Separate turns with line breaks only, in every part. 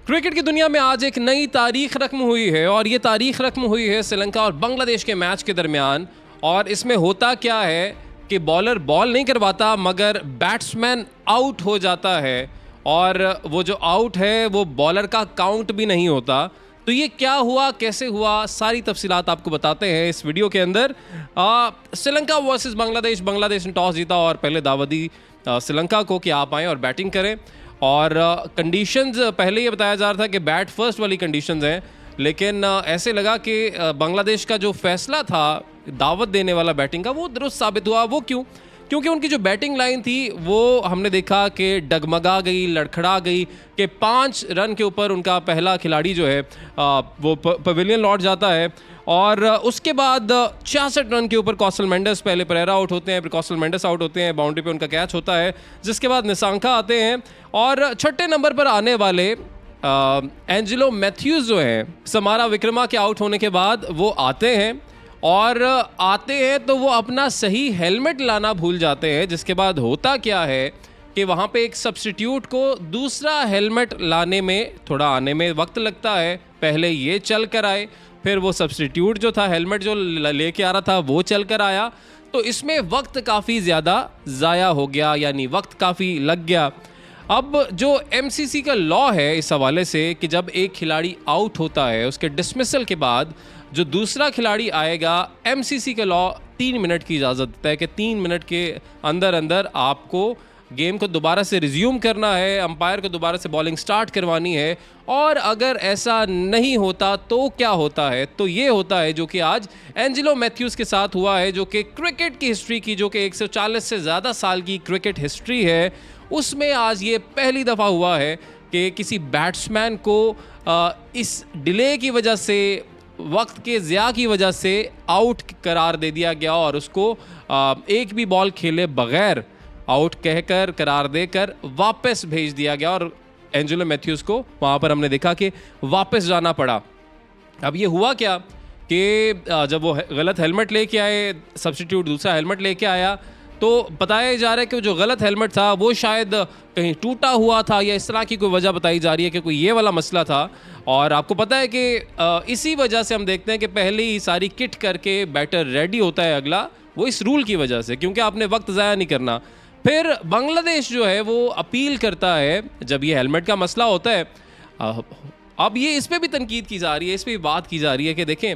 Cricket की दुनिया में आज एक नई तारीख रकम हुई है और ये तारीख रकम हुई है श्रीलंका और बांग्लादेश के मैच के दरमियान। और इसमें होता क्या है कि बॉलर बॉल नहीं करवाता मगर बैट्समैन आउट हो जाता है और वो जो आउट है वो बॉलर का काउंट भी नहीं होता। तो ये क्या हुआ, कैसे हुआ, सारी तफसीलात आपको बताते हैं इस वीडियो के अंदर। श्रीलंका वर्सेस बांग्लादेश। बांग्लादेश ने टॉस जीता और पहले दावत दी श्रीलंका को कि आप आएँ और बैटिंग करें। और कंडीशंस पहले ये बताया जा रहा था कि बैट फर्स्ट वाली कंडीशंस हैं, लेकिन ऐसे लगा कि बांग्लादेश का जो फैसला था दावत देने वाला बैटिंग का वो दुरुस्त साबित हुआ। वो क्यों? क्योंकि उनकी जो बैटिंग लाइन थी वो हमने देखा कि डगमगा गई, लड़खड़ा गई कि 5 रन के ऊपर उनका पहला खिलाड़ी जो है वो पवेलियन लौट जाता है। और उसके बाद 66 रन के ऊपर कौशल मेंडिस, पहले परेरा आउट होते हैं, फिर कौशल मेंडिस आउट होते हैं, बाउंड्री पे उनका कैच होता है, जिसके बाद निसांका आते हैं और छठे नंबर पर आने वाले एंजेलो मैथ्यूज़ जो हैं समारा विक्रमा के आउट होने के बाद वो आते हैं और आते हैं तो वो अपना सही हेलमेट लाना भूल जाते हैं। जिसके बाद होता क्या है कि वहाँ पे एक सब्स्टिट्यूट को दूसरा हेलमेट लाने में थोड़ा आने में वक्त लगता है। पहले ये चल कर आए, फिर वो सब्स्टिट्यूट जो था हेलमेट जो लेके आ रहा था वो चल कर आया। तो इसमें वक्त काफ़ी ज़्यादा ज़ाया हो गया, यानी वक्त काफ़ी लग गया। अब जो एमसीसी का लॉ है इस हवाले से कि जब एक खिलाड़ी आउट होता है उसके डिसमिसल के बाद जो दूसरा खिलाड़ी आएगा, एमसीसी का लॉ 3 मिनट की इजाज़त देता है कि 3 मिनट के अंदर अंदर आपको गेम को दोबारा से रिज्यूम करना है, अंपायर को दोबारा से बॉलिंग स्टार्ट करवानी है। और अगर ऐसा नहीं होता तो क्या होता है? तो ये होता है जो कि आज एंजेलो मैथ्यूज़ के साथ हुआ है, जो कि क्रिकेट की हिस्ट्री की, जो कि 140 से ज़्यादा साल की क्रिकेट हिस्ट्री है, उसमें आज ये पहली दफ़ा हुआ है कि किसी बैट्समैन को इस डिले की वजह से, वक्त के ज़िया की वजह से आउट करार दे दिया गया और उसको एक भी बॉल खेले बगैर आउट कहकर करार देकर वापस भेज दिया गया। और एंजेलो मैथ्यूज़ को वहाँ पर हमने देखा कि वापस जाना पड़ा। अब ये हुआ क्या कि जब वो गलत हेलमेट लेके आए, सब्स्टिट्यूट दूसरा हेलमेट लेके आया, तो बताया जा रहा है कि जो गलत हेलमेट था वो शायद कहीं टूटा हुआ था या इस तरह की कोई वजह बताई जा रही है कि कोई ये वाला मसला था। और आपको पता है कि इसी वजह से हम देखते हैं कि पहले ही सारी किट करके बैटर रेडी होता है अगला, वो इस रूल की वजह से, क्योंकि आपने वक्त ज़ाया नहीं करना। फिर बांग्लादेश जो है वो अपील करता है जब ये हेलमेट का मसला होता है। अब ये इस पर भी तनकीद की जा रही है, इस पर भी बात की जा रही है कि देखें,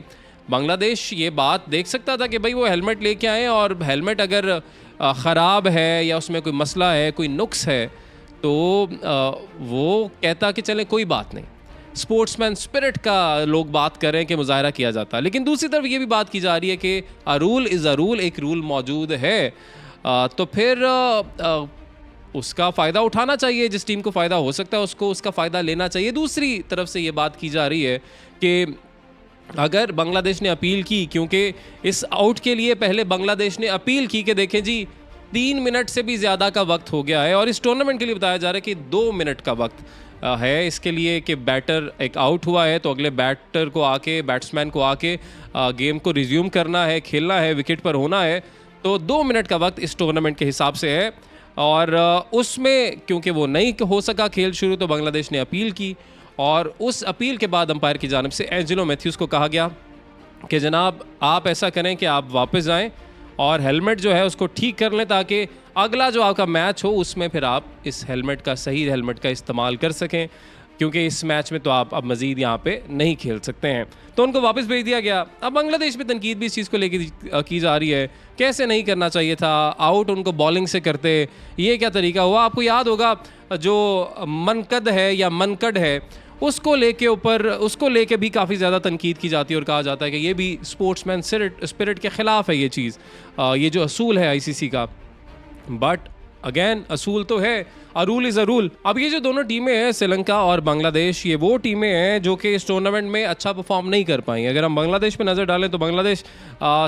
बांग्लादेश ये बात देख सकता था कि भाई वो हेलमेट लेके आए और हेलमेट अगर ख़राब है या उसमें कोई मसला है, कोई नुक्स है, तो वो कहता कि चलें कोई बात नहीं, स्पोर्ट्समैन स्पिरिट का लोग बात करें कि मुजाहरा किया जाता। लेकिन दूसरी तरफ ये भी बात की जा रही है कि a rule is a rule, एक रूल मौजूद है, तो फिर उसका फ़ायदा उठाना चाहिए। जिस टीम को फ़ायदा हो सकता है उसको उसका फ़ायदा लेना चाहिए। दूसरी तरफ से ये बात की जा रही है कि अगर बांग्लादेश ने अपील की, क्योंकि इस आउट के लिए पहले बांग्लादेश ने अपील की कि देखें जी 3 मिनट से भी ज़्यादा का वक्त हो गया है और इस टूर्नामेंट के लिए बताया जा रहा है कि 2 मिनट का वक्त है इसके लिए कि बैटर एक आउट हुआ है तो अगले बैटर को आके, बैट्समैन को आके गेम को रिज्यूम करना है, खेलना है, विकेट पर होना है। तो 2 मिनट का वक्त इस टूर्नामेंट के हिसाब से है और उसमें क्योंकि वो नहीं हो सका खेल शुरू, तो बांग्लादेश ने अपील की और उस अपील के बाद अंपायर की जानिब से एंजेलो मैथ्यूज़ को कहा गया कि जनाब आप ऐसा करें कि आप वापस जाएं और हेलमेट जो है उसको ठीक कर लें ताकि अगला जो आपका मैच हो उसमें फिर आप इस हेलमेट का, सही हेलमेट का इस्तेमाल कर सकें, क्योंकि इस मैच में तो आप अब मज़ीद यहाँ पे नहीं खेल सकते हैं। तो उनको वापस भेज दिया गया। अब बांग्लादेश में तनकीद भी इस चीज़ को लेकर की जा रही है, कैसे नहीं करना चाहिए था, आउट उनको बॉलिंग से करते, ये क्या तरीका हुआ। आपको याद होगा जो मनकद है या मनकड है उसको लेके भी काफ़ी ज़्यादा तनकीद की जाती है और कहा जाता है कि ये भी स्पोर्ट्समैन स्पिरिट के ख़िलाफ़ है ये चीज़, ये जो असूल है आईसीसी का। बट अगेन असूल तो है, a rule is a rule. अब ये जो दोनों टीमें हैं श्रीलंका और बांग्लादेश, ये वो टीमें हैं जो कि इस टूर्नामेंट में अच्छा परफॉर्म नहीं कर पाई। अगर हम बांग्लादेश पे नज़र डालें तो बांग्लादेश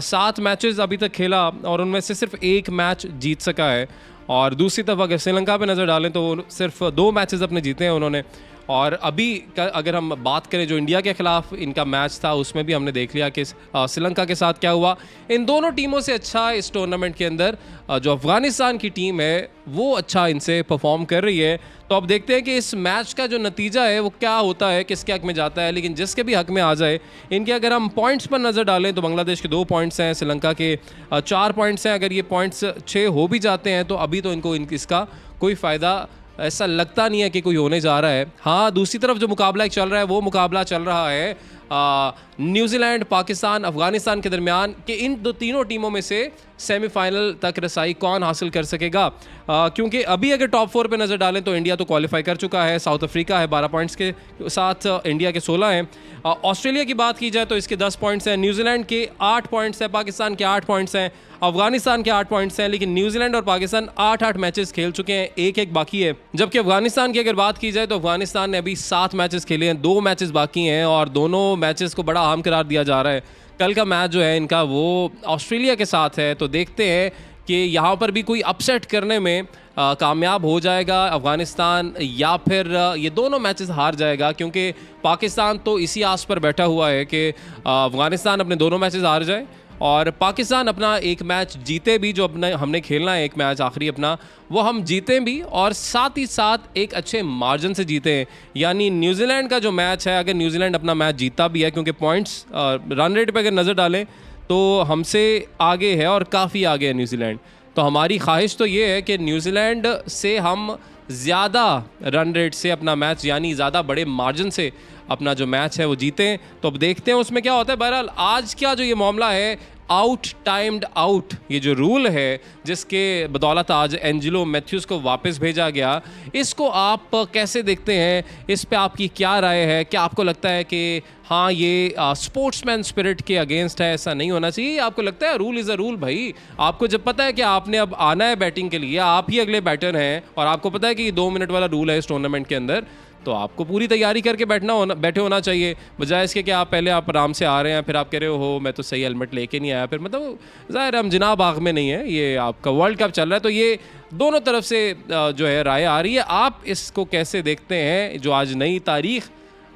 7 मैचेस अभी तक खेला और उनमें से सिर्फ 1 मैच जीत सका है। और दूसरी तरफ अगर श्रीलंका पे नज़र डालें तो सिर्फ 2 मैचेस अपने जीते हैं उन्होंने और अभी अगर हम बात करें जो इंडिया के खिलाफ इनका मैच था उसमें भी हमने देख लिया कि श्रीलंका के साथ क्या हुआ। इन दोनों टीमों से अच्छा इस टूर्नामेंट के अंदर जो अफगानिस्तान की टीम है वो अच्छा इनसे परफॉर्म कर रही है। तो अब देखते हैं कि इस मैच का जो नतीजा है वो क्या होता है, किसके हक में जाता है। लेकिन जिसके भी हक में आ जाए, इनके अगर हम पॉइंट्स पर नज़र डालें तो बांग्लादेश के 2 पॉइंट्स हैं, श्रीलंका के 4 पॉइंट्स हैं। अगर ये पॉइंट्स 6 हो भी जाते हैं तो अभी तो इनको इसका कोई फ़ायदा ऐसा लगता नहीं है कि कोई होने जा रहा है। हाँ, दूसरी तरफ जो मुकाबला चल रहा है वो मुकाबला चल रहा है न्यूजीलैंड, पाकिस्तान, अफगानिस्तान के दरमियान कि इन तीनों टीमों में से सेमीफाइनल तक रसाई कौन हासिल कर सकेगा। क्योंकि अभी अगर टॉप 4 पे नज़र डालें तो इंडिया तो क्वालिफाई कर चुका है, साउथ अफ्रीका है 12 पॉइंट्स के साथ, इंडिया के 16 हैं। ऑस्ट्रेलिया की बात की जाए तो इसके 10 पॉइंट्स हैं, न्यूजीलैंड के 8 पॉइंट्स हैं, पाकिस्तान के 8 पॉइंट्स हैं, अफगानिस्तान के 8 पॉइंट्स हैं। लेकिन न्यूजीलैंड और पाकिस्तान 8-8 मैचेस खेल चुके हैं, 1-1 बाकी है। जबकि अफगानिस्तान की अगर बात की जाए तो अफगानिस्तान ने अभी 7 मैचेस खेले हैं, 2 मैचेस बाकी हैं और दोनों मैचेस को बड़ा अहम करार दिया जा रहा है। कल का मैच जो है इनका वो ऑस्ट्रेलिया के साथ है, तो देखते हैं कि यहाँ पर भी कोई अपसेट करने में कामयाब हो जाएगा अफ़गानिस्तान या फिर ये दोनों मैचेस हार जाएगा। क्योंकि पाकिस्तान तो इसी आस पर बैठा हुआ है कि अफ़गानिस्तान अपने दोनों मैचेस हार जाए और पाकिस्तान अपना एक मैच जीते भी, जो अपना हमने खेलना है एक मैच आखिरी अपना, वो हम जीतें भी और साथ ही साथ एक अच्छे मार्जिन से जीतें। यानी न्यूजीलैंड का जो मैच है, अगर न्यूजीलैंड अपना मैच जीता भी है, क्योंकि पॉइंट्स रन रेट पे अगर नज़र डालें तो हमसे आगे है और काफ़ी आगे है न्यूजीलैंड। तो हमारी ख्वाहिश तो ये है कि न्यूजीलैंड से हम ज़्यादा रन रेट से अपना मैच, यानी ज़्यादा बड़े मार्जिन से अपना जो मैच है वो जीतें। तो अब देखते हैं उसमें क्या होता है। बहरहाल आज का जो ये मामला है, आउट टाइम्ड आउट, ये जो रूल है जिसके बदौलत आज एंजेलो मैथ्यूज़ को वापस भेजा गया, इसको आप कैसे देखते हैं? इस पे आपकी क्या राय है? क्या आपको लगता है कि हाँ ये स्पोर्ट्समैन स्पिरिट के अगेंस्ट है, ऐसा नहीं होना चाहिए? आपको लगता है रूल इज़ अ रूल? भाई आपको जब पता है कि आपने अब आना है बैटिंग के लिए, आप ही अगले बैटर हैं और आपको पता है कि ये 2 मिनट वाला रूल है इस टूर्नामेंट के अंदर, तो आपको पूरी तैयारी करके बैठे होना चाहिए, बजाय इसके कि आप पहले आप आराम से आ रहे हैं, फिर आप कह रहे हो मैं तो सही हेलमेट लेके नहीं आया। फिर मतलब ज़ाहिर हम जनाब आग में नहीं है, ये आपका वर्ल्ड कप चल रहा है। तो ये दोनों तरफ से जो है राय आ रही है। आप इसको कैसे देखते हैं जो आज नई तारीख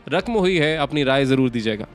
रकम हुई है? अपनी राय ज़रूर दीजिएगा।